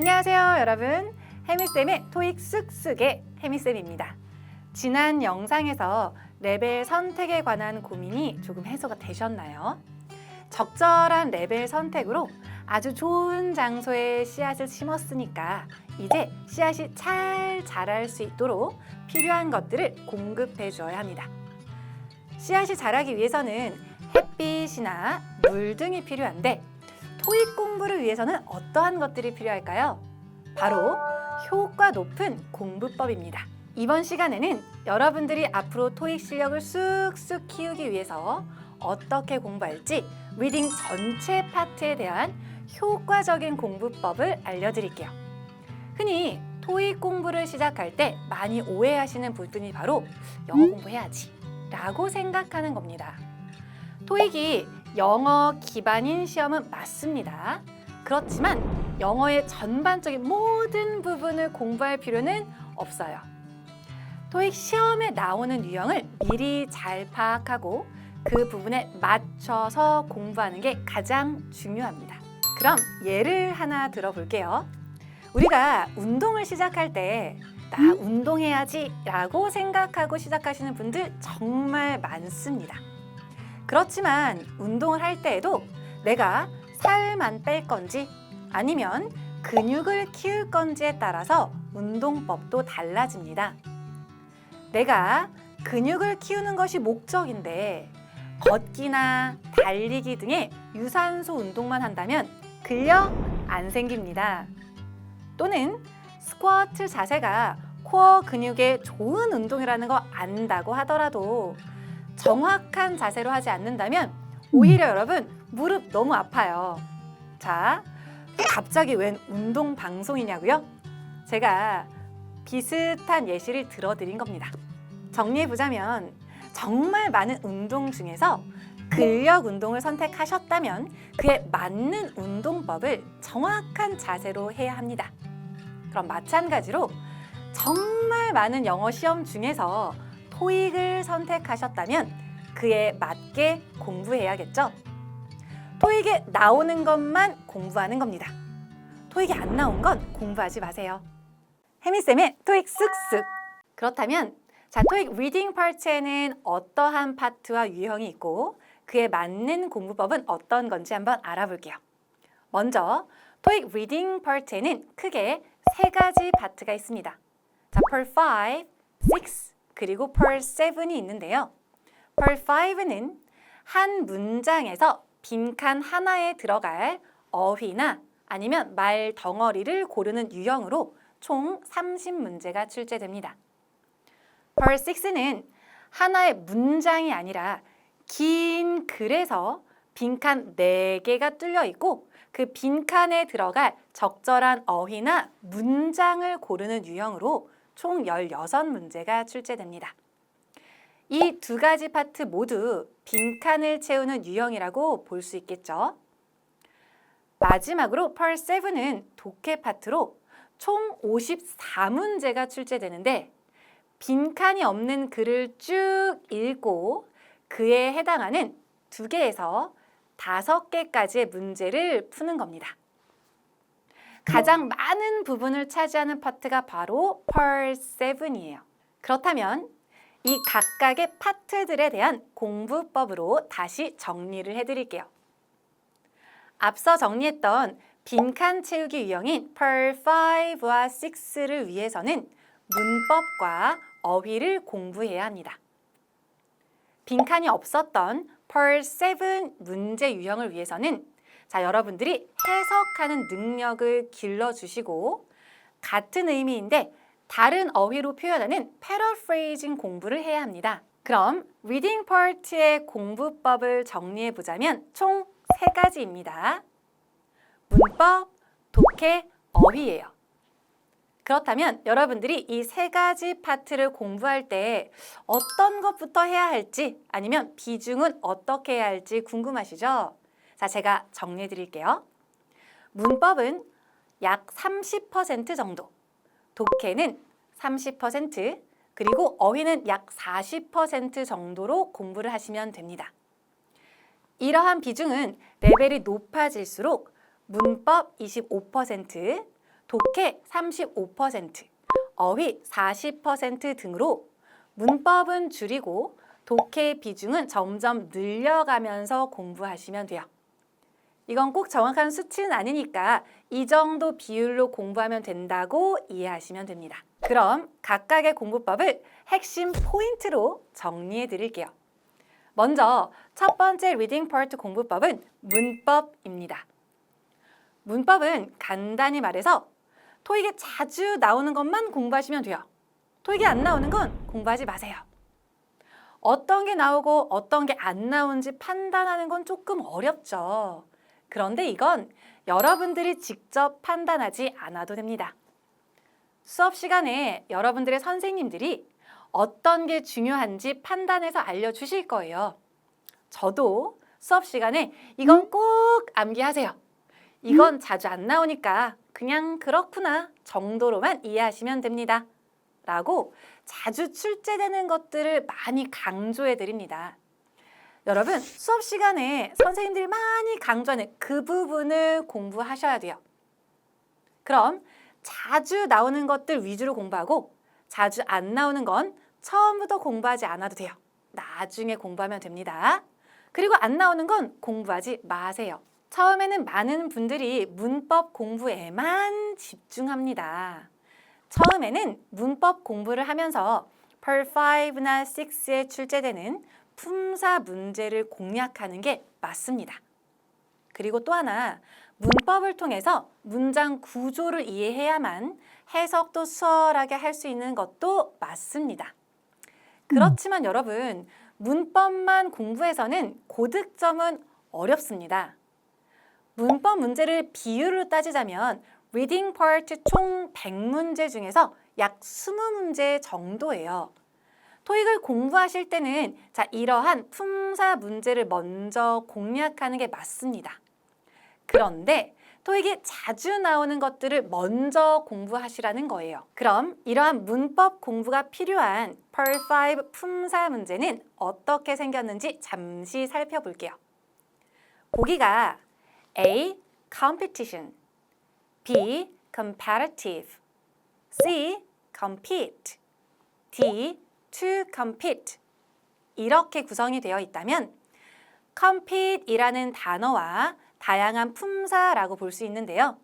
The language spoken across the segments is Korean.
안녕하세요, 여러분. 혜미쌤의 토익 쑥쑥의 혜미쌤입니다. 지난 영상에서 레벨 선택에 관한 고민이 조금 해소가 되셨나요? 적절한 레벨 선택으로 아주 좋은 장소에 씨앗을 심었으니까 이제 씨앗이 잘 자랄 수 있도록 필요한 것들을 공급해 주어야 합니다. 씨앗이 자라기 위해서는 햇빛이나 물 등이 필요한데 토익 공부를 위해서는 어떠한 것들이 필요할까요? 바로 효과 높은 공부법입니다. 이번 시간에는 여러분들이 앞으로 토익 실력을 쑥쑥 키우기 위해서 어떻게 공부할지 리딩 전체 파트에 대한 효과적인 공부법을 알려드릴게요. 흔히 토익 공부를 시작할 때 많이 오해하시는 부분이 바로 영어 공부해야지 라고 생각하는 겁니다. 토익이 영어 기반인 시험은 맞습니다. 그렇지만 영어의 전반적인 모든 부분을 공부할 필요는 없어요. 토익 시험에 나오는 유형을 미리 잘 파악하고 그 부분에 맞춰서 공부하는 게 가장 중요합니다. 그럼 예를 하나 들어볼게요. 우리가 운동을 시작할 때 나 운동해야지 라고 생각하고 시작하시는 분들 정말 많습니다. 그렇지만 운동을 할 때에도 내가 살만 뺄 건지 아니면 근육을 키울 건지에 따라서 운동법도 달라집니다. 내가 근육을 키우는 것이 목적인데 걷기나 달리기 등의 유산소 운동만 한다면 근력 안 생깁니다. 또는 스쿼트 자세가 코어 근육에 좋은 운동이라는 거 안다고 하더라도 정확한 자세로 하지 않는다면 오히려 여러분 무릎 너무 아파요. 자, 갑자기 웬 운동 방송이냐고요? 제가 비슷한 예시를 들어드린 겁니다. 정리해보자면 정말 많은 운동 중에서 근력 운동을 선택하셨다면 그에 맞는 운동법을 정확한 자세로 해야 합니다. 그럼 마찬가지로 정말 많은 영어 시험 중에서 토익을 선택하셨다면 그에 맞게 공부해야겠죠? 토익에 나오는 것만 공부하는 겁니다. 토익이 안 나온 건 공부하지 마세요. 혜미쌤의 토익 쑥쑥! 그렇다면 자, 토익 리딩 파트에는 어떠한 파트와 유형이 있고 그에 맞는 공부법은 어떤 건지 한번 알아볼게요. 먼저 토익 리딩 파트에는 크게 세 가지 파트가 있습니다. 자, per 5, 6, 그리고 per 7이 있는데요. per 5는 한 문장에서 빈칸 하나에 들어갈 어휘나 아니면 말 덩어리를 고르는 유형으로 총 30문제가 출제됩니다. per 6는 하나의 문장이 아니라 긴 글에서 빈칸 4개가 뚫려 있고 그 빈칸에 들어갈 적절한 어휘나 문장을 고르는 유형으로 총 16문제가 출제됩니다. 이 두 가지 파트 모두 빈칸을 채우는 유형이라고 볼 수 있겠죠. 마지막으로 per 7은 독해 파트로 총 54문제가 출제되는데 빈칸이 없는 글을 쭉 읽고 그에 해당하는 2개에서 5개까지의 문제를 푸는 겁니다. 가장 많은 부분을 차지하는 파트가 바로 per 7이에요. 그렇다면 이 각각의 파트들에 대한 공부법으로 다시 정리를 해드릴게요. 앞서 정리했던 빈칸 채우기 유형인 per 5와 6를 위해서는 문법과 어휘를 공부해야 합니다. 빈칸이 없었던 per 7 문제 유형을 위해서는 자, 여러분들이 해석하는 능력을 길러주시고 같은 의미인데 다른 어휘로 표현하는 paraphrasing 공부를 해야 합니다. 그럼 리딩 파트의 공부법을 정리해보자면 총 3가지입니다. 문법, 독해, 어휘예요. 그렇다면 여러분들이 이 3가지 파트를 공부할 때 어떤 것부터 해야 할지 아니면 비중은 어떻게 해야 할지 궁금하시죠? 자, 제가 정리해 드릴게요. 문법은 약 30% 정도, 독해는 30%, 그리고 어휘는 약 40% 정도로 공부를 하시면 됩니다. 이러한 비중은 레벨이 높아질수록 문법 25%, 독해 35%, 어휘 40% 등으로 문법은 줄이고 독해 비중은 점점 늘려가면서 공부하시면 돼요. 이건 꼭 정확한 수치는 아니니까 이 정도 비율로 공부하면 된다고 이해하시면 됩니다. 그럼 각각의 공부법을 핵심 포인트로 정리해 드릴게요. 먼저 첫 번째 리딩 파트 공부법은 문법입니다. 문법은 간단히 말해서 토익에 자주 나오는 것만 공부하시면 돼요. 토익이 안 나오는 건 공부하지 마세요. 어떤 게 나오고 어떤 게 안 나오는지 판단하는 건 조금 어렵죠. 그런데 이건 여러분들이 직접 판단하지 않아도 됩니다. 수업 시간에 여러분들의 선생님들이 어떤 게 중요한지 판단해서 알려주실 거예요. 저도 수업 시간에 이건 꼭 암기하세요. 이건 자주 안 나오니까 그냥 그렇구나 정도로만 이해하시면 됩니다. 라고 자주 출제되는 것들을 많이 강조해 드립니다. 여러분, 수업 시간에 선생님들이 많이 강조하는 그 부분을 공부하셔야 돼요. 그럼 자주 나오는 것들 위주로 공부하고 자주 안 나오는 건 처음부터 공부하지 않아도 돼요. 나중에 공부하면 됩니다. 그리고 안 나오는 건 공부하지 마세요. 처음에는 많은 분들이 문법 공부에만 집중합니다. 처음에는 문법 공부를 하면서 Pearl 5나 6에 출제되는 품사 문제를 공략하는 게 맞습니다. 그리고 또 하나, 문법을 통해서 문장 구조를 이해해야만 해석도 수월하게 할 수 있는 것도 맞습니다. 그렇지만 여러분, 문법만 공부해서는 고득점은 어렵습니다. 문법 문제를 비율로 따지자면 리딩 파트 총 100문제 중에서 약 20문제 정도예요. 토익을 공부하실 때는 이러한 품사 문제를 먼저 공략하는 게 맞습니다. 그런데 토익에 자주 나오는 것들을 먼저 공부하시라는 거예요. 그럼 이러한 문법 공부가 필요한 Pearl 5 품사 문제는 어떻게 생겼는지 잠시 살펴볼게요. 보기가 A. Competition, B. Comparative, C. Compete, D. To compete 이렇게 구성이 되어 있다면 compete이라는 단어와 다양한 품사라고 볼 수 있는데요.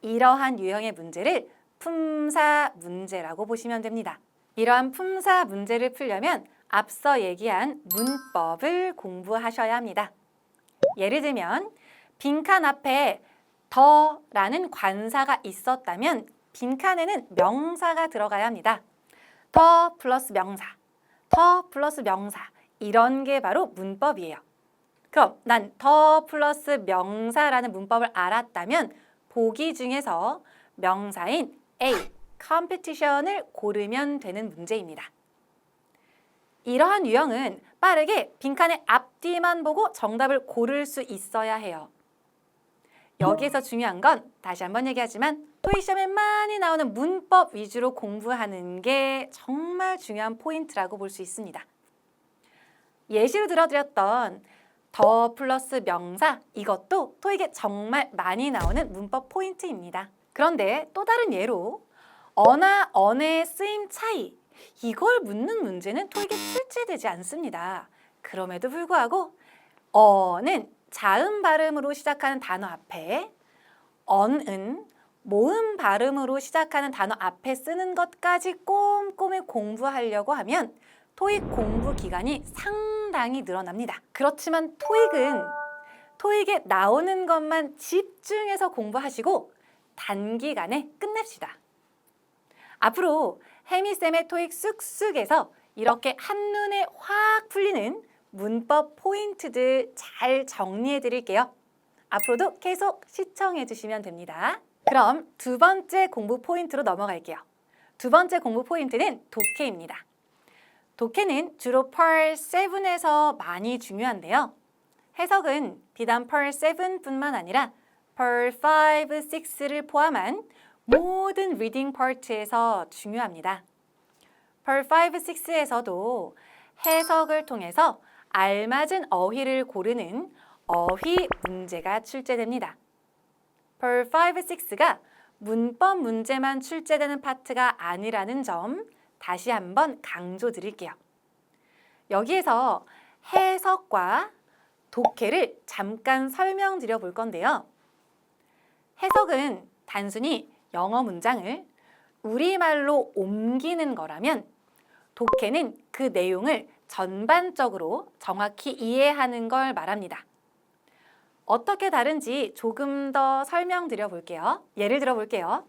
이러한 유형의 문제를 품사 문제라고 보시면 됩니다. 이러한 품사 문제를 풀려면 앞서 얘기한 문법을 공부하셔야 합니다. 예를 들면 빈칸 앞에 더라는 관사가 있었다면 빈칸에는 명사가 들어가야 합니다. 더 플러스 명사, 더 플러스 명사 이런 게 바로 문법이에요. 그럼 난 더 플러스 명사라는 문법을 알았다면 보기 중에서 명사인 A, competition을 고르면 되는 문제입니다. 이러한 유형은 빠르게 빈칸의 앞뒤만 보고 정답을 고를 수 있어야 해요. 여기에서 중요한 건 다시 한번 얘기하지만 토익 시험에 많이 나오는 문법 위주로 공부하는 게 정말 중요한 포인트라고 볼 수 있습니다. 예시로 들어드렸던 더 플러스 명사 이것도 토익에 정말 많이 나오는 문법 포인트입니다. 그런데 또 다른 예로 어나 언의 쓰임 차이 이걸 묻는 문제는 토익에 출제되지 않습니다. 그럼에도 불구하고 어는 자음 발음으로 시작하는 단어 앞에 언은 모음 발음으로 시작하는 단어 앞에 쓰는 것까지 꼼꼼히 공부하려고 하면 토익 공부 기간이 상당히 늘어납니다. 그렇지만 토익에 나오는 것만 집중해서 공부하시고 단기간에 끝냅시다. 앞으로 혜미쌤의 토익 쑥쑥에서 이렇게 한눈에 확 풀리는 문법 포인트들 잘 정리해 드릴게요. 앞으로도 계속 시청해 주시면 됩니다. 그럼 두 번째 공부 포인트로 넘어갈게요. 두 번째 공부 포인트는 독해입니다. 독해는 주로 Pearl 7에서 많이 중요한데요. 해석은 비단 Pearl 7뿐만 아니라 Pearl 5, 6를 포함한 모든 리딩 파트에서 중요합니다. Pearl 5, 6에서도 해석을 통해서 알맞은 어휘를 고르는 어휘 문제가 출제됩니다. Pearl 5, 6가 문법 문제만 출제되는 파트가 아니라는 점 다시 한번 강조드릴게요. 여기에서 해석과 독해를 잠깐 설명드려 볼 건데요. 해석은 단순히 영어 문장을 우리말로 옮기는 거라면 독해는 그 내용을 전반적으로 정확히 이해하는 걸 말합니다. 어떻게 다른지 조금 더 설명드려 볼게요. 예를 들어 볼게요.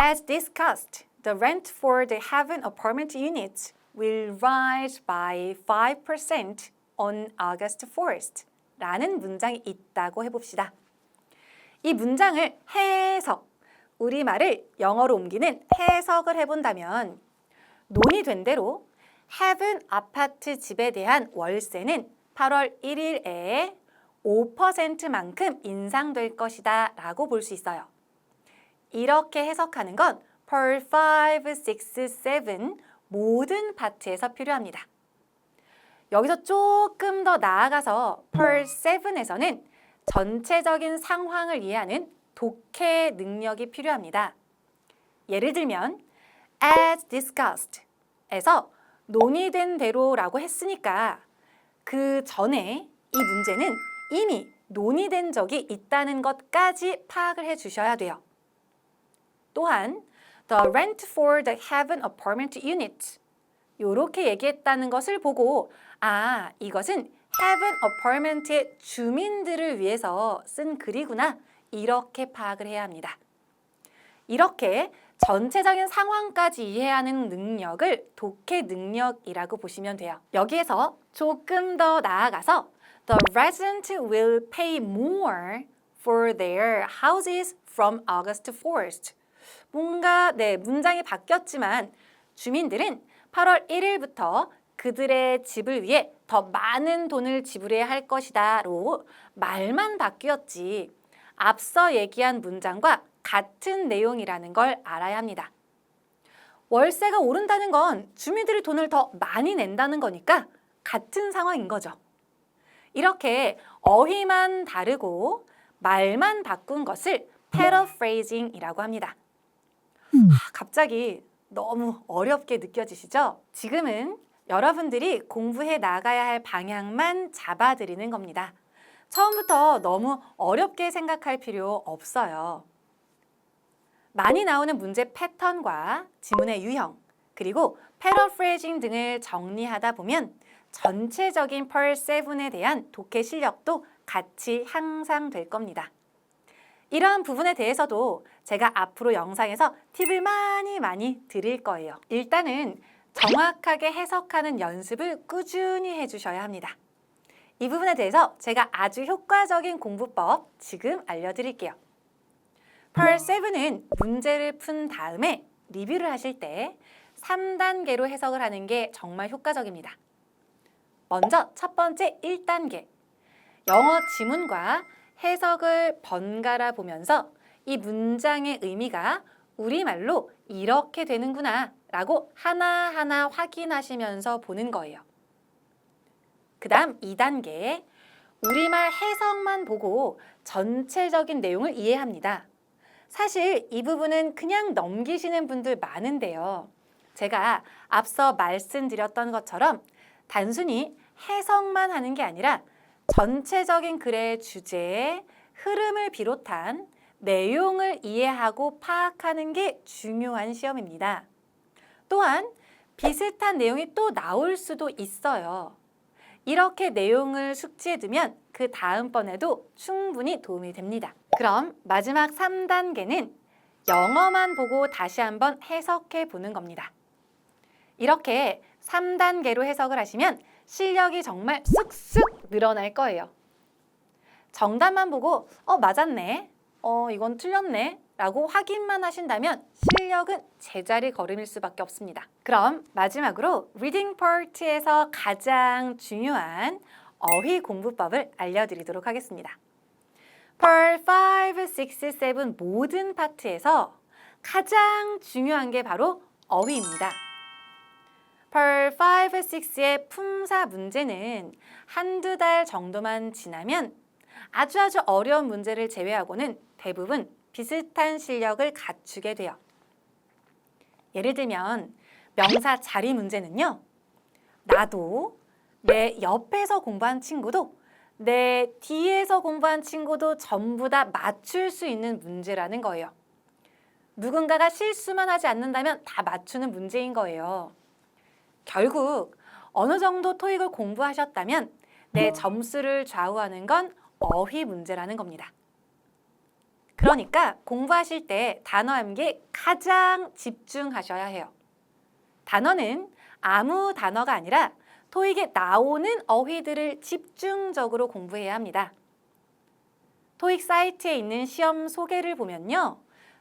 As discussed, the rent for the Haven apartment units will rise by 5% on August 4th 라는 문장이 있다고 해봅시다. 이 문장을 해석, 우리말을 영어로 옮기는 해석을 해본다면 논의된 대로 Haven 아파트 집에 대한 월세는 8월 1일에 5%만큼 인상될 것이다 라고 볼 수 있어요. 이렇게 해석하는 건 per 5, 6, 7 모든 파트에서 필요합니다. 여기서 조금 더 나아가서 per 7에서는 전체적인 상황을 이해하는 독해 능력이 필요합니다. 예를 들면 as discussed 에서 논의된 대로라고 했으니까 그 전에 이 문제는 이미 논의된 적이 있다는 것까지 파악을 해 주셔야 돼요. 또한 the rent for the Haven apartment unit 이렇게 얘기했다는 것을 보고 이것은 Haven apartment의 주민들을 위해서 쓴 글이구나 이렇게 파악을 해야 합니다. 이렇게 전체적인 상황까지 이해하는 능력을 독해 능력이라고 보시면 돼요. 여기에서 조금 더 나아가서 The resident will pay more for their houses from August 4th. 뭔가 문장이 바뀌었지만 주민들은 8월 1일부터 그들의 집을 위해 더 많은 돈을 지불해야 할 것이다로 말만 바뀌었지 앞서 얘기한 문장과 같은 내용이라는 걸 알아야 합니다. 월세가 오른다는 건 주민들이 돈을 더 많이 낸다는 거니까 같은 상황인 거죠. 이렇게 어휘만 다르고 말만 바꾼 것을 paraphrasing이라고 합니다. 갑자기 너무 어렵게 느껴지시죠? 지금은 여러분들이 공부해 나가야 할 방향만 잡아드리는 겁니다. 처음부터 너무 어렵게 생각할 필요 없어요. 많이 나오는 문제 패턴과 지문의 유형, 그리고 paraphrasing 등을 정리하다 보면 전체적인 per 7에 대한 독해 실력도 같이 향상될 겁니다. 이러한 부분에 대해서도 제가 앞으로 영상에서 팁을 많이 드릴 거예요. 일단은 정확하게 해석하는 연습을 꾸준히 해주셔야 합니다. 이 부분에 대해서 제가 아주 효과적인 공부법 지금 알려드릴게요. per 7은 문제를 푼 다음에 리뷰를 하실 때 3단계로 해석을 하는 게 정말 효과적입니다. 먼저 첫 번째 1단계, 영어 지문과 해석을 번갈아 보면서 이 문장의 의미가 우리말로 이렇게 되는구나 라고 하나하나 확인하시면서 보는 거예요. 그 다음 2단계, 우리말 해석만 보고 전체적인 내용을 이해합니다. 사실 이 부분은 그냥 넘기시는 분들 많은데요. 제가 앞서 말씀드렸던 것처럼 단순히 해석만 하는 게 아니라 전체적인 글의 주제, 흐름을 비롯한 내용을 이해하고 파악하는 게 중요한 시험입니다. 또한 비슷한 내용이 또 나올 수도 있어요. 이렇게 내용을 숙지해두면 그 다음번에도 충분히 도움이 됩니다. 그럼 마지막 3단계는 영어만 보고 다시 한번 해석해 보는 겁니다. 이렇게 3단계로 해석을 하시면 실력이 정말 쑥쑥 늘어날 거예요. 정답만 보고 맞았네, 이건 틀렸네 라고 확인만 하신다면 실력은 제자리 걸음일 수밖에 없습니다. 그럼 마지막으로 리딩 파트에서 가장 중요한 어휘 공부법을 알려드리도록 하겠습니다. per 5, 6, 7 모든 파트에서 가장 중요한 게 바로 어휘입니다. per 5, 6의 품사 문제는 한두 달 정도만 지나면 아주 어려운 문제를 제외하고는 대부분 비슷한 실력을 갖추게 돼요. 예를 들면 명사 자리 문제는요. 나도, 내 옆에서 공부한 친구도, 내 뒤에서 공부한 친구도 전부 다 맞출 수 있는 문제라는 거예요. 누군가가 실수만 하지 않는다면 다 맞추는 문제인 거예요. 결국 어느 정도 토익을 공부하셨다면 내 점수를 좌우하는 건 어휘 문제라는 겁니다. 그러니까 공부하실 때 단어 암기에 가장 집중하셔야 해요. 단어는 아무 단어가 아니라 토익에 나오는 어휘들을 집중적으로 공부해야 합니다. 토익 사이트에 있는 시험 소개를 보면요.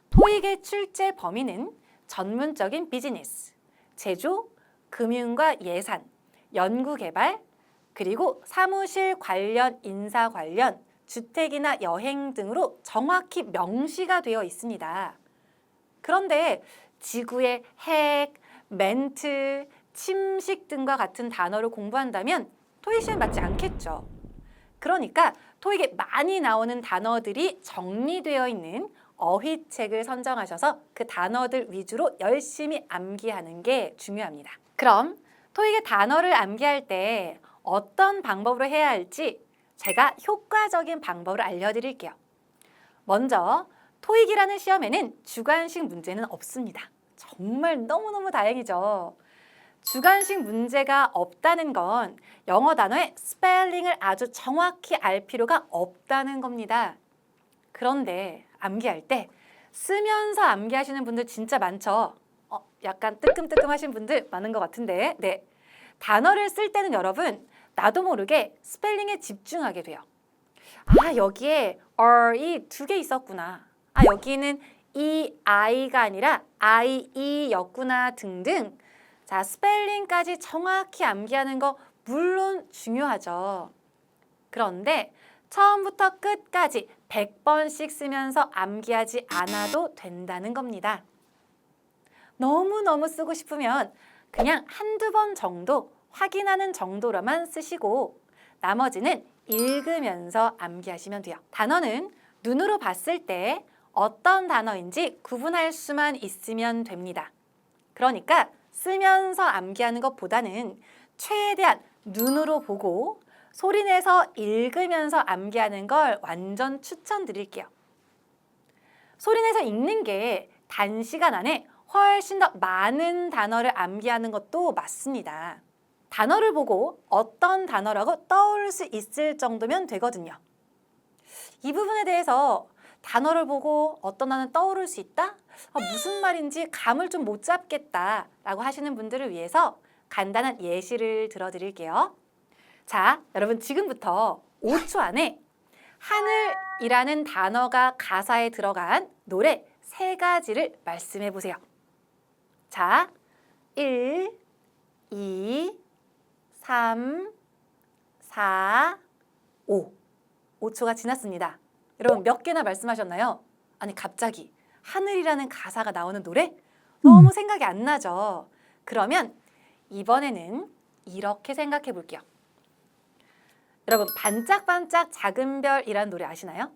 토익의 출제 범위는 전문적인 비즈니스, 제조, 금융과 예산, 연구개발, 그리고 사무실 관련, 인사 관련, 주택이나 여행 등으로 정확히 명시가 되어 있습니다. 그런데 지구의 핵, 멘트, 침식 등과 같은 단어를 공부한다면 토익 시험에 맞지 않겠죠. 그러니까 토익에 많이 나오는 단어들이 정리되어 있는 어휘책을 선정하셔서 그 단어들 위주로 열심히 암기하는 게 중요합니다. 그럼 토익의 단어를 암기할 때 어떤 방법으로 해야 할지 제가 효과적인 방법을 알려드릴게요. 먼저 토익이라는 시험에는 주관식 문제는 없습니다. 정말 너무너무 다행이죠. 주관식 문제가 없다는 건 영어 단어의 스펠링을 아주 정확히 알 필요가 없다는 겁니다. 그런데 암기할 때 쓰면서 암기하시는 분들 진짜 많죠? 약간 뜨끔뜨끔하신 분들 많은 것 같은데 네, 단어를 쓸 때는 여러분 나도 모르게 스펠링에 집중하게 돼요. 아, 여기에 R이 2개 있었구나. 아, 여기는 이 I가 아니라 IE였구나 등등. 자, 스펠링까지 정확히 암기하는 거 물론 중요하죠. 그런데 처음부터 끝까지 100번씩 쓰면서 암기하지 않아도 된다는 겁니다. 너무너무 쓰고 싶으면 그냥 한두 번 정도 확인하는 정도로만 쓰시고 나머지는 읽으면서 암기하시면 돼요. 단어는 눈으로 봤을 때 어떤 단어인지 구분할 수만 있으면 됩니다. 그러니까 쓰면서 암기하는 것보다는 최대한 눈으로 보고 소리내서 읽으면서 암기하는 걸 완전 추천드릴게요. 소리내서 읽는 게 단시간 안에 훨씬 더 많은 단어를 암기하는 것도 맞습니다. 단어를 보고 어떤 단어라고 떠올 수 있을 정도면 되거든요. 이 부분에 대해서 단어를 보고 어떤 단어는 떠오를 수 있다? 무슨 말인지 감을 좀 못 잡겠다 라고 하시는 분들을 위해서 간단한 예시를 들어드릴게요. 자, 여러분 지금부터 5초 안에 하늘이라는 단어가 가사에 들어간 노래 3가지를 말씀해 보세요. 자, 1, 2, 3, 4, 5. 5초가 지났습니다. 여러분 몇 개나 말씀하셨나요? 아니 갑자기 하늘이라는 가사가 나오는 노래? 너무 생각이 안 나죠? 그러면 이번에는 이렇게 생각해 볼게요. 여러분 반짝반짝 작은 별이라는 노래 아시나요?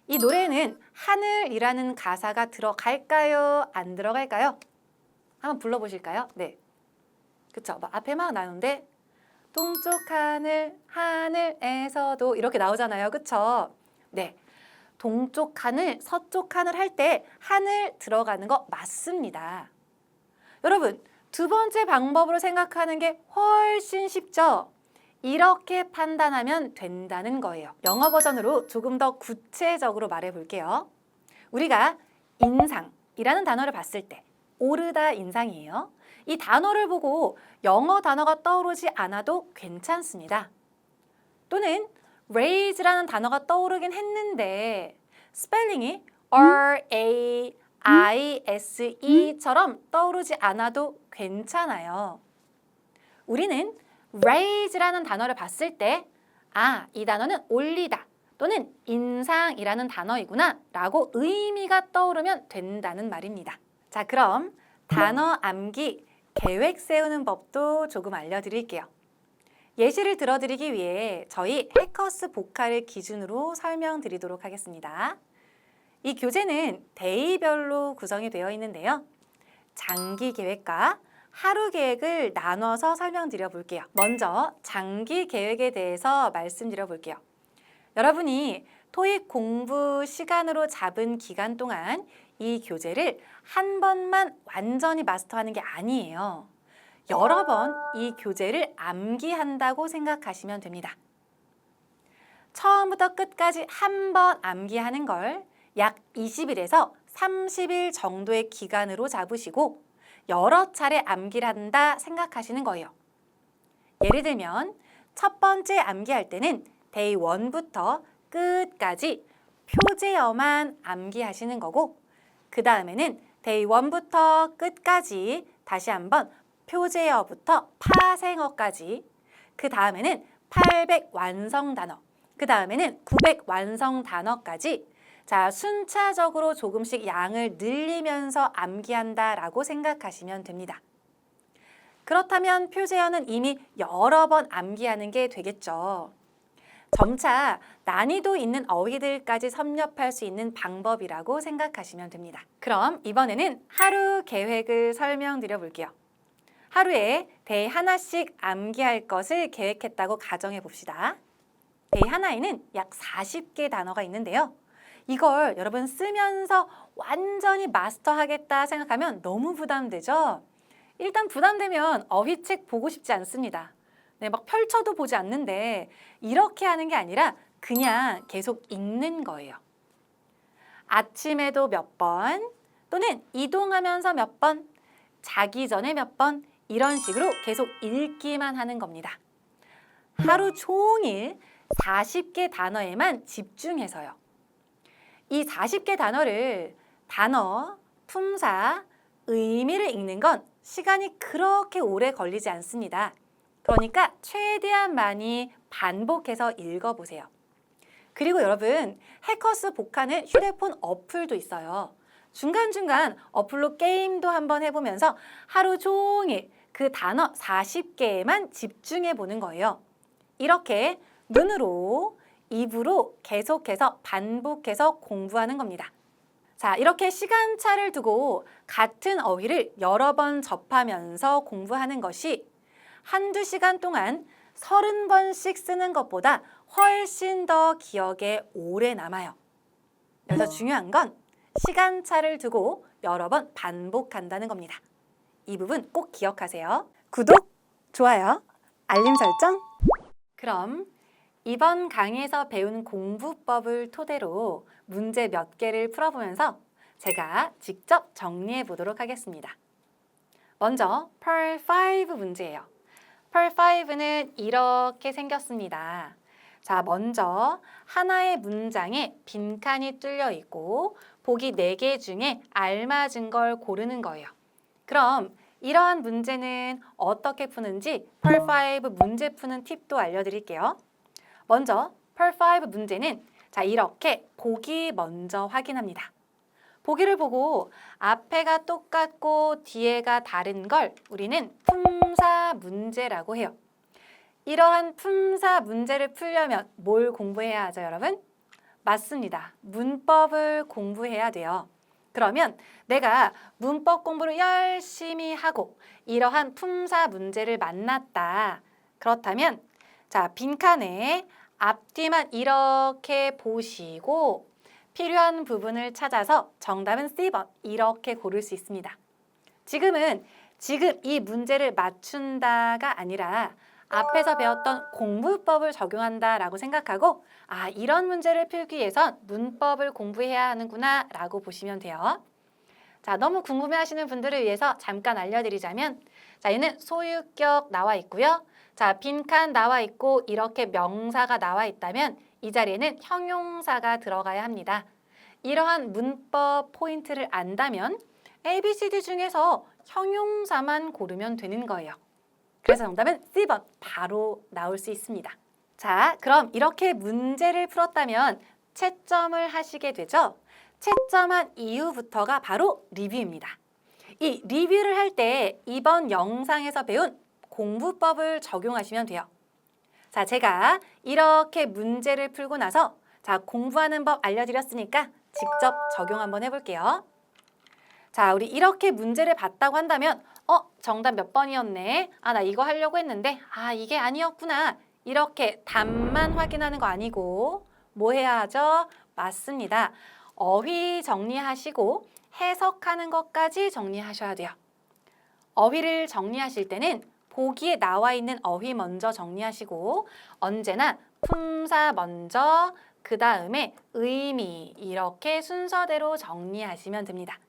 이 노래에는 하늘이라는 가사가 들어갈까요? 안 들어갈까요? 한번 불러보실까요? 네, 그쵸? 앞에 막 나오는데 동쪽 하늘, 하늘에서도 이렇게 나오잖아요. 그쵸? 네, 동쪽 하늘, 서쪽 하늘 할 때 하늘 들어가는 거 맞습니다. 여러분, 두 번째 방법으로 생각하는 게 훨씬 쉽죠? 이렇게 판단하면 된다는 거예요. 영어 버전으로 조금 더 구체적으로 말해 볼게요. 우리가 인상이라는 단어를 봤을 때 오르다 인상이에요. 이 단어를 보고 영어 단어가 떠오르지 않아도 괜찮습니다. 또는 raise라는 단어가 떠오르긴 했는데 스펠링이 R-A-I-S-E처럼 떠오르지 않아도 괜찮아요. 우리는 raise라는 단어를 봤을 때 이 단어는 올리다 또는 인상이라는 단어이구나 라고 의미가 떠오르면 된다는 말입니다. 자, 그럼 단어 암기 계획 세우는 법도 조금 알려드릴게요. 예시를 들어드리기 위해 저희 해커스 보카를 기준으로 설명드리도록 하겠습니다. 이 교재는 데이별로 구성이 되어 있는데요. 장기 계획과 하루 계획을 나눠서 설명드려 볼게요. 먼저 장기 계획에 대해서 말씀드려 볼게요. 여러분이 토익 공부 시간으로 잡은 기간 동안 이 교재를 한 번만 완전히 마스터하는 게 아니에요. 여러 번 이 교재를 암기한다고 생각하시면 됩니다. 처음부터 끝까지 한 번 암기하는 걸 약 20일에서 30일 정도의 기간으로 잡으시고 여러 차례 암기를 한다 생각하시는 거예요. 예를 들면 첫 번째 암기할 때는 데이 1부터 끝까지 표제어만 암기하시는 거고 그 다음에는 데이 1부터 끝까지 다시 한번 표제어부터 파생어까지 그 다음에는 800 완성 단어 그 다음에는 900 완성 단어까지 자, 순차적으로 조금씩 양을 늘리면서 암기한다라고 생각하시면 됩니다. 그렇다면 표제어는 이미 여러 번 암기하는 게 되겠죠. 점차 난이도 있는 어휘들까지 섭렵할 수 있는 방법이라고 생각하시면 됩니다. 그럼 이번에는 하루 계획을 설명드려 볼게요. 하루에 데이 하나씩 암기할 것을 계획했다고 가정해 봅시다. 데이 하나에는 약 40개 단어가 있는데요. 이걸 여러분 쓰면서 완전히 마스터하겠다 생각하면 너무 부담되죠? 일단 부담되면 어휘책 보고 싶지 않습니다. 네, 막 펼쳐도 보지 않는데 이렇게 하는 게 아니라 그냥 계속 읽는 거예요. 아침에도 몇 번 또는 이동하면서 몇 번, 자기 전에 몇 번 이런 식으로 계속 읽기만 하는 겁니다. 하루 종일 40개 단어에만 집중해서요. 이 40개 단어를 단어, 품사, 의미를 읽는 건 시간이 그렇게 오래 걸리지 않습니다. 그러니까 최대한 많이 반복해서 읽어보세요. 그리고 여러분, 해커스 복하는 휴대폰 어플도 있어요. 중간중간 어플로 게임도 한번 해보면서 하루 종일 그 단어 40개에만 집중해 보는 거예요. 이렇게 눈으로, 입으로 계속해서 반복해서 공부하는 겁니다. 자, 이렇게 시간차를 두고 같은 어휘를 여러 번 접하면서 공부하는 것이 한두 시간 동안 30번씩 쓰는 것보다 훨씬 더 기억에 오래 남아요. 여기서 중요한 건 시간차를 두고 여러 번 반복한다는 겁니다. 이 부분 꼭 기억하세요. 구독, 좋아요, 알림 설정. 그럼 이번 강의에서 배운 공부법을 토대로 문제 몇 개를 풀어보면서 제가 직접 정리해 보도록 하겠습니다. 먼저 Pearl 5 문제예요. Pearl 5는 이렇게 생겼습니다. 자, 먼저 하나의 문장에 빈칸이 뚫려 있고 보기 4개 중에 알맞은 걸 고르는 거예요. 그럼 이러한 문제는 어떻게 푸는지 Pearl 5 문제 푸는 팁도 알려드릴게요. 먼저 Pearl 5 문제는 자, 이렇게 보기 먼저 확인합니다. 보기를 보고 앞에가 똑같고 뒤에가 다른 걸 우리는 품사 문제라고 해요. 이러한 품사 문제를 풀려면 뭘 공부해야 하죠, 여러분? 맞습니다. 문법을 공부해야 돼요. 그러면 내가 문법 공부를 열심히 하고 이러한 품사 문제를 만났다. 그렇다면 자, 빈칸에 앞뒤만 이렇게 보시고 필요한 부분을 찾아서 정답은 C번 이렇게 고를 수 있습니다. 지금 이 문제를 맞춘다가 아니라 앞에서 배웠던 공부법을 적용한다라고 생각하고 이런 문제를 풀기 위해선 문법을 공부해야 하는구나 라고 보시면 돼요. 자, 너무 궁금해하시는 분들을 위해서 잠깐 알려드리자면 자, 얘는 소유격 나와 있고요. 자, 빈칸 나와 있고 이렇게 명사가 나와 있다면 이 자리에는 형용사가 들어가야 합니다. 이러한 문법 포인트를 안다면 ABCD 중에서 형용사만 고르면 되는 거예요. 그래서 정답은 C번 바로 나올 수 있습니다. 자, 그럼 이렇게 문제를 풀었다면 채점을 하시게 되죠? 채점한 이후부터가 바로 리뷰입니다. 이 리뷰를 할 때 이번 영상에서 배운 공부법을 적용하시면 돼요. 자, 제가 이렇게 문제를 풀고 나서 자, 공부하는 법 알려드렸으니까 직접 적용 한번 해볼게요. 자, 우리 이렇게 문제를 봤다고 한다면 정답 몇 번이었네. 나 이거 하려고 했는데 이게 아니었구나. 이렇게 답만 확인하는 거 아니고 뭐 해야 하죠? 맞습니다. 어휘 정리하시고 해석하는 것까지 정리하셔야 돼요. 어휘를 정리하실 때는 보기에 나와 있는 어휘 먼저 정리하시고 언제나 품사 먼저 그 다음에 의미 이렇게 순서대로 정리하시면 됩니다.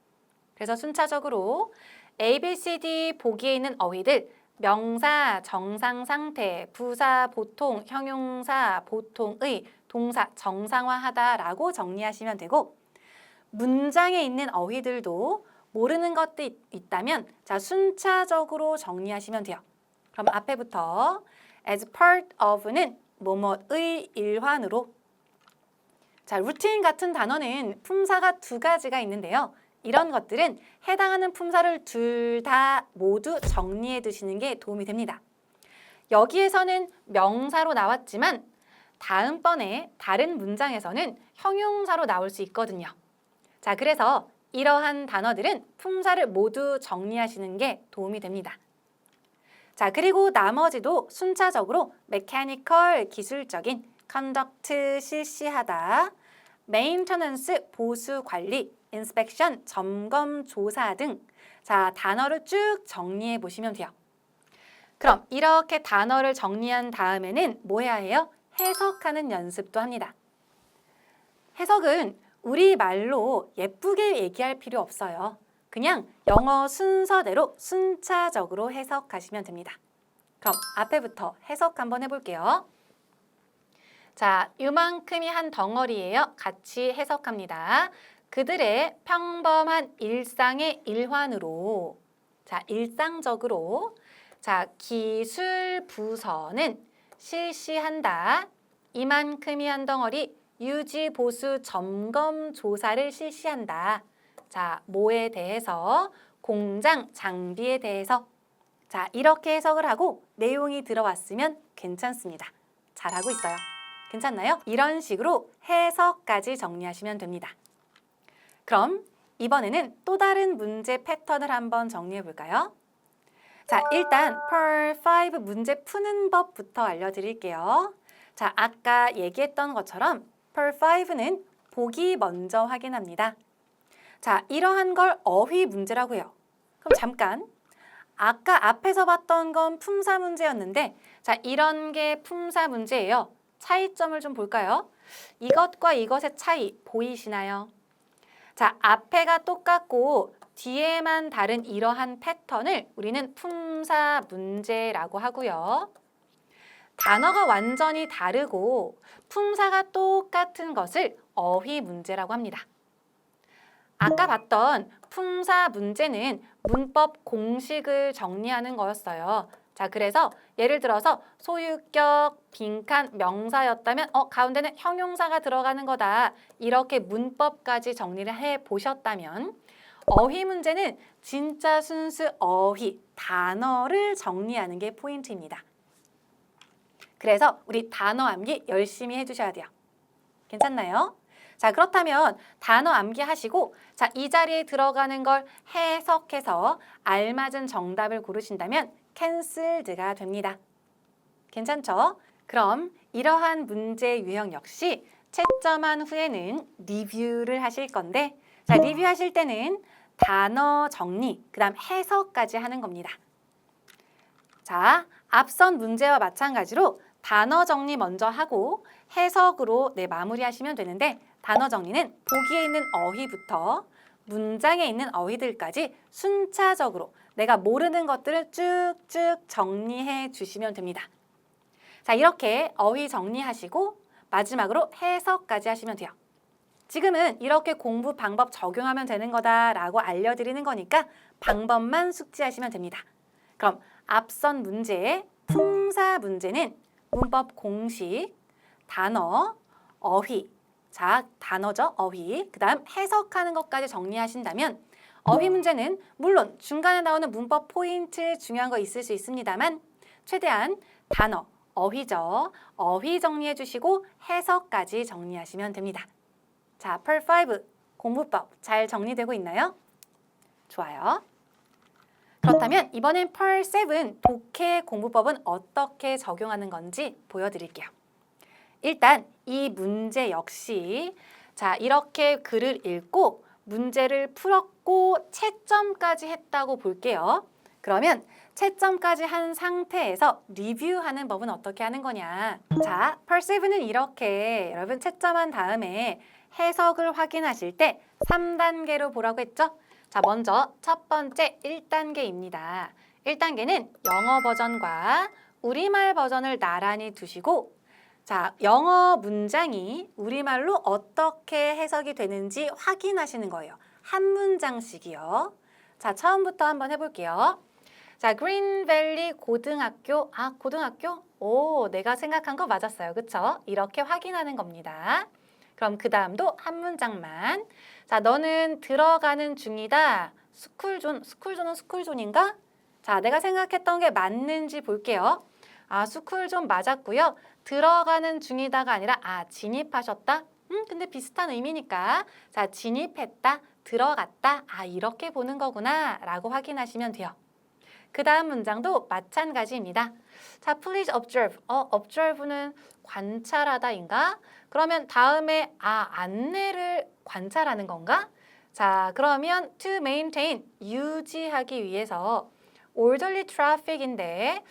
그래서 순차적으로 A, B, C, D 보기에 있는 어휘들 명사, 정상 상태, 부사, 보통, 형용사, 보통의, 동사, 정상화하다라고 정리하시면 되고 문장에 있는 어휘들도 모르는 것들이 있다면 자 순차적으로 정리하시면 돼요. 그럼 앞에부터 as part of는 뭐뭐의 일환으로 자 루틴 같은 단어는 품사가 두 가지가 있는데요. 이런 것들은 해당하는 품사를 둘 다 모두 정리해 두시는 게 도움이 됩니다. 여기에서는 명사로 나왔지만 다음번에 다른 문장에서는 형용사로 나올 수 있거든요. 자, 그래서 이러한 단어들은 품사를 모두 정리하시는 게 도움이 됩니다. 자, 그리고 나머지도 순차적으로 mechanical 기술적인 conduct 실시하다, maintenance 보수 관리, inspection 점검 조사 등 자, 단어를 쭉 정리해 보시면 돼요. 그럼 이렇게 단어를 정리한 다음에는 뭐 해야 해요? 해석하는 연습도 합니다. 해석은 우리말로 예쁘게 얘기할 필요 없어요. 그냥 영어 순서대로 순차적으로 해석하시면 됩니다. 그럼 앞에부터 해석 한번 해볼게요. 자, 요만큼이 한 덩어리예요. 같이 해석합니다. 그들의 평범한 일상의 일환으로 자, 일상적으로 자, 기술 부서는 실시한다. 이만큼이 한 덩어리 유지 보수 점검 조사를 실시한다. 자, 뭐에 대해서? 공장 장비에 대해서. 자, 이렇게 해석을 하고 내용이 들어왔으면 괜찮습니다. 잘하고 있어요. 괜찮나요? 이런 식으로 해석까지 정리하시면 됩니다. 그럼 이번에는 또 다른 문제 패턴을 한번 정리해 볼까요? 자, 일단 Per 5 문제 푸는 법부터 알려드릴게요. 자, 아까 얘기했던 것처럼 Per 5는 보기 먼저 확인합니다. 자, 이러한 걸 어휘 문제라고 해요. 그럼 잠깐, 아까 앞에서 봤던 건 품사 문제였는데 자, 이런 게 품사 문제예요. 차이점을 좀 볼까요? 이것과 이것의 차이 보이시나요? 자, 앞에가 똑같고 뒤에만 다른 이러한 패턴을 우리는 품사 문제라고 하고요. 단어가 완전히 다르고 품사가 똑같은 것을 어휘 문제라고 합니다. 아까 봤던 품사 문제는 문법 공식을 정리하는 거였어요. 자, 그래서 예를 들어서 소유격, 빈칸, 명사였다면 가운데는 형용사가 들어가는 거다. 이렇게 문법까지 정리를 해보셨다면 어휘 문제는 진짜 순수 어휘, 단어를 정리하는 게 포인트입니다. 그래서 우리 단어 암기 열심히 해주셔야 돼요. 괜찮나요? 자, 그렇다면 단어 암기하시고 자, 이 자리에 들어가는 걸 해석해서 알맞은 정답을 고르신다면 캔슬드가 됩니다. 괜찮죠? 그럼 이러한 문제 유형 역시 채점한 후에는 리뷰를 하실 건데 자, 리뷰하실 때는 단어 정리, 그 다음 해석까지 하는 겁니다. 자, 앞선 문제와 마찬가지로 단어 정리 먼저 하고 해석으로 마무리하시면 되는데 단어 정리는 보기에 있는 어휘부터 문장에 있는 어휘들까지 순차적으로 내가 모르는 것들을 쭉쭉 정리해 주시면 됩니다. 자, 이렇게 어휘 정리하시고 마지막으로 해석까지 하시면 돼요. 지금은 이렇게 공부 방법 적용하면 되는 거다라고 알려드리는 거니까 방법만 숙지하시면 됩니다. 그럼 앞선 문제의 품사 문제는 문법 공식, 단어, 어휘, 자, 단어죠, 어휘, 그 다음 해석하는 것까지 정리하신다면 어휘 문제는 물론 중간에 나오는 문법 포인트 중요한 거 있을 수 있습니다만 최대한 단어, 어휘죠, 어휘 정리해 주시고 해석까지 정리하시면 됩니다. 자, Per 5 공부법 잘 정리되고 있나요? 좋아요. 그렇다면 이번엔 펄 7 독해 공부법은 어떻게 적용하는 건지 보여드릴게요. 일단 이 문제 역시 자 이렇게 글을 읽고 문제를 풀었고 채점까지 했다고 볼게요. 그러면 채점까지 한 상태에서 리뷰하는 법은 어떻게 하는 거냐. 자, 펄 7은 이렇게 여러분 채점한 다음에 해석을 확인하실 때 3단계로 보라고 했죠? 자, 먼저 첫 번째 1단계입니다. 1단계는 영어 버전과 우리말 버전을 나란히 두시고 자, 영어 문장이 우리말로 어떻게 해석이 되는지 확인하시는 거예요. 한 문장씩이요. 자, 처음부터 한번 해볼게요. 자, 그린밸리 고등학교. 아, 고등학교? 오, 내가 생각한 거 맞았어요. 그쵸? 이렇게 확인하는 겁니다. 그럼 그 다음도 한 문장만. 자, 너는 들어가는 중이다. 스쿨존. 스쿨존은 스쿨존인가? 자, 내가 생각했던 게 맞는지 볼게요. 아, 스쿨존 맞았고요. 들어가는 중이다가 아니라 진입하셨다? 근데 비슷한 의미니까 자, 진입했다, 들어갔다. 아, 이렇게 보는 거구나 라고 확인하시면 돼요. 그 다음 문장도 마찬가지입니다. 자, please observe. observe는 관찰하다인가? 그러면 다음에 안내를 관찰하는 건가? 자, 그러면 to maintain, 유지하기 위해서 orderly traffic인데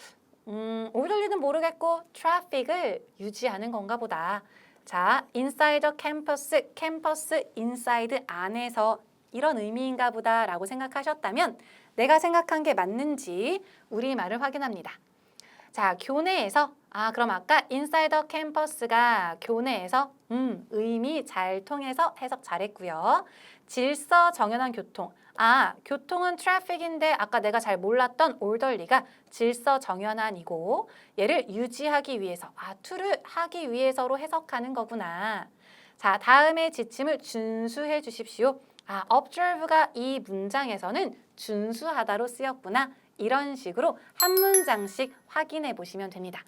orderly는 모르겠고 traffic을 유지하는 건가 보다. 자, inside the campus, 캠퍼스 inside 안에서 이런 의미인가 보다 라고 생각하셨다면 내가 생각한 게 맞는지 우리말을 확인합니다. 자, 교내에서 그럼 아까 inside the campus가 교내에서 의미 잘 통해서 해석 잘했고요. 질서 정연한 교통. 교통은 트래픽인데 아까 내가 잘 몰랐던 orderly가 질서 정연한이고 얘를 유지하기 위해서 to를 하기 위해서로 해석하는 거구나. 자, 다음에 지침을 준수해 주십시오. observe가 이 문장에서는 준수하다로 쓰였구나. 이런 식으로 한 문장씩 확인해 보시면 됩니다.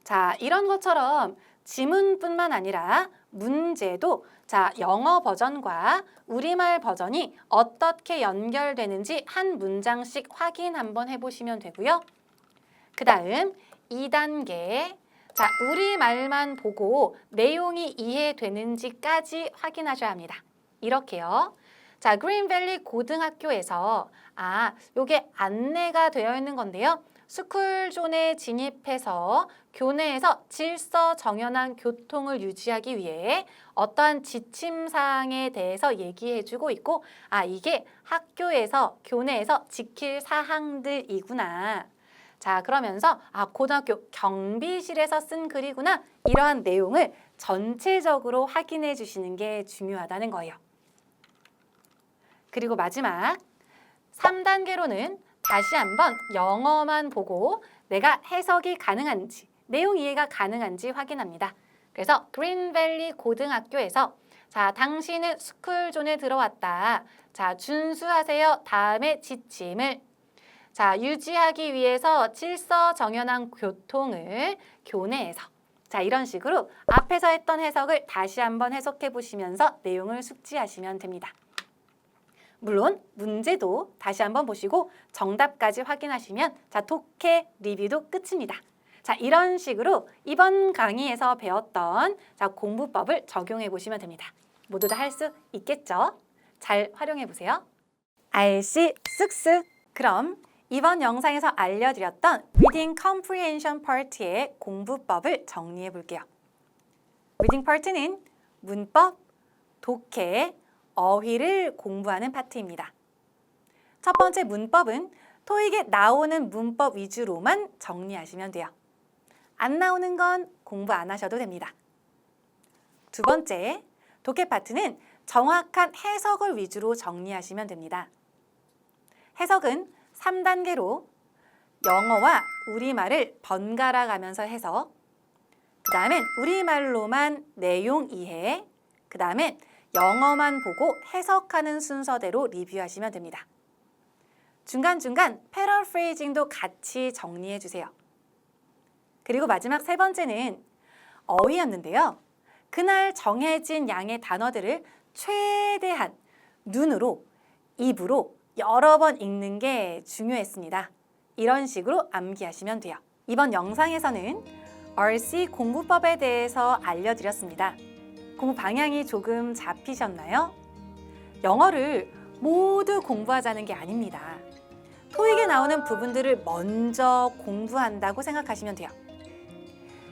자, 이런 것처럼 지문뿐만 아니라 문제도 자, 영어 버전과 우리말 버전이 어떻게 연결되는지 한 문장씩 확인 한번 해보시면 되고요. 그 다음 2단계 자, 우리말만 보고 내용이 이해되는지까지 확인하셔야 합니다. 이렇게요. 자, 그린밸리 고등학교에서 요게 안내가 되어 있는 건데요. 스쿨존에 진입해서 교내에서 질서 정연한 교통을 유지하기 위해 어떠한 지침사항에 대해서 얘기해주고 있고 이게 학교에서 교내에서 지킬 사항들이구나. 자, 그러면서 고등학교 경비실에서 쓴 글이구나. 이러한 내용을 전체적으로 확인해 주시는 게 중요하다는 거예요. 그리고 마지막 3단계로는 다시 한번 영어만 보고 내가 해석이 가능한지, 내용 이해가 가능한지 확인합니다. 그래서 그린밸리 고등학교에서 자, 당신은 스쿨존에 들어왔다. 자, 준수하세요. 다음에 지침을 자, 유지하기 위해서 질서 정연한 교통을 교내에서 자, 이런 식으로 앞에서 했던 해석을 다시 한번 해석해 보시면서 내용을 숙지하시면 됩니다. 물론 문제도 다시 한번 보시고 정답까지 확인하시면 자, 독해 리뷰도 끝입니다. 자, 이런 식으로 이번 강의에서 배웠던 자, 공부법을 적용해 보시면 됩니다. 모두 다 할 수 있겠죠? 잘 활용해 보세요. 알씨 쓱쓱. 그럼 이번 영상에서 알려드렸던 Reading Comprehension Part의 공부법을 정리해 볼게요. Reading Part는 문법, 독해, 어휘를 공부하는 파트입니다. 첫 번째 문법은 토익에 나오는 문법 위주로만 정리하시면 돼요. 안 나오는 건 공부 안 하셔도 됩니다. 두 번째, 독해 파트는 정확한 해석을 위주로 정리하시면 됩니다. 해석은 3단계로 영어와 우리말을 번갈아 가면서 해석, 그 다음엔 우리말로만 내용 이해, 그 다음엔 영어만 보고 해석하는 순서대로 리뷰하시면 됩니다. 중간중간 패러프레이징도 같이 정리해 주세요. 그리고 마지막 세 번째는 어휘였는데요. 그날 정해진 양의 단어들을 최대한 눈으로, 입으로 여러 번 읽는 게 중요했습니다. 이런 식으로 암기하시면 돼요. 이번 영상에서는 RC 공부법에 대해서 알려드렸습니다. 공부 방향이 조금 잡히셨나요? 영어를 모두 공부하자는 게 아닙니다. 토익에 나오는 부분들을 먼저 공부한다고 생각하시면 돼요.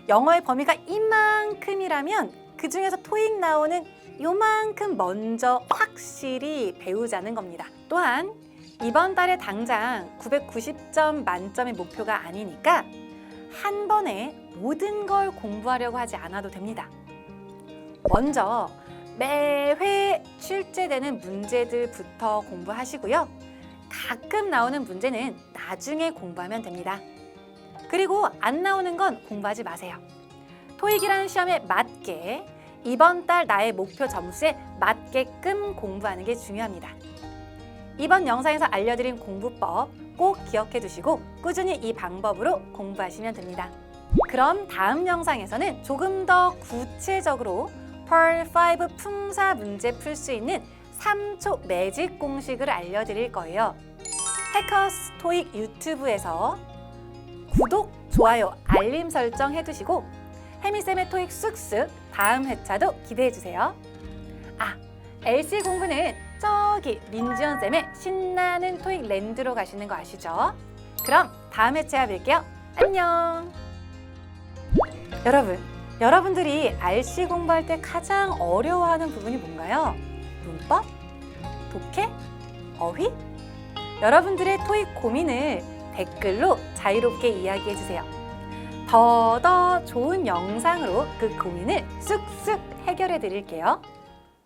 영어의 범위가 이만큼이라면 그 중에서 토익 나오는 요만큼 먼저 확실히 배우자는 겁니다. 또한 이번 달에 당장 990점 만점의 목표가 아니니까 한 번에 모든 걸 공부하려고 하지 않아도 됩니다. 먼저 매회 출제되는 문제들부터 공부하시고요. 가끔 나오는 문제는 나중에 공부하면 됩니다. 그리고 안 나오는 건 공부하지 마세요. 토익이라는 시험에 맞게 이번 달 나의 목표 점수에 맞게끔 공부하는 게 중요합니다. 이번 영상에서 알려드린 공부법 꼭 기억해 두시고 꾸준히 이 방법으로 공부하시면 됩니다. 그럼 다음 영상에서는 조금 더 구체적으로 Pearl 5 품사 문제 풀 수 있는 3초 매직 공식을 알려드릴 거예요. 해커스 토익 유튜브에서 구독, 좋아요, 알림 설정 해두시고 혜미쌤의 토익 쑥쑥 다음 회차도 기대해주세요. LC 공부는 저기 민지연쌤의 신나는 토익 랜드로 가시는 거 아시죠? 그럼 다음 회차에 뵐게요. 안녕! 여러분들이 RC 공부할 때 가장 어려워하는 부분이 뭔가요? 문법? 독해? 어휘? 여러분들의 토익 고민을 댓글로 자유롭게 이야기해주세요. 더 좋은 영상으로 그 고민을 쑥쑥 해결해 드릴게요.